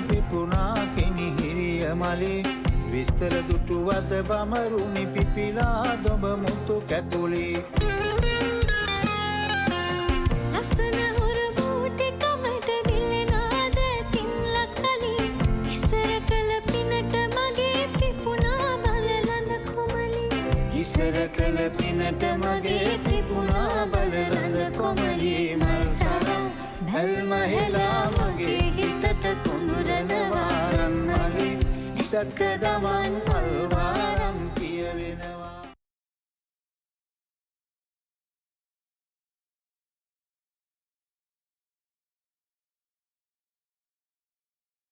පිපුණා කිනිහිරිය මලේ විස්තර දුටුවද බමරුනි පිපිලා දොඹ මුතු කැකුලේ ලස්සන හොර බූටි කමට දිලනාද තින් ලක්කලි ඉස්සර කළ පිනට මගේ පිපුණා බලලඳ කොමලි ඉස්සර කළ පිනට මගේ පිපුණා බලලඳ කොමලි මල් සරම් බැල්ම හෙලා මගේ හිතට කුඹරනවා රන් මලේ හිතක දමන් මල්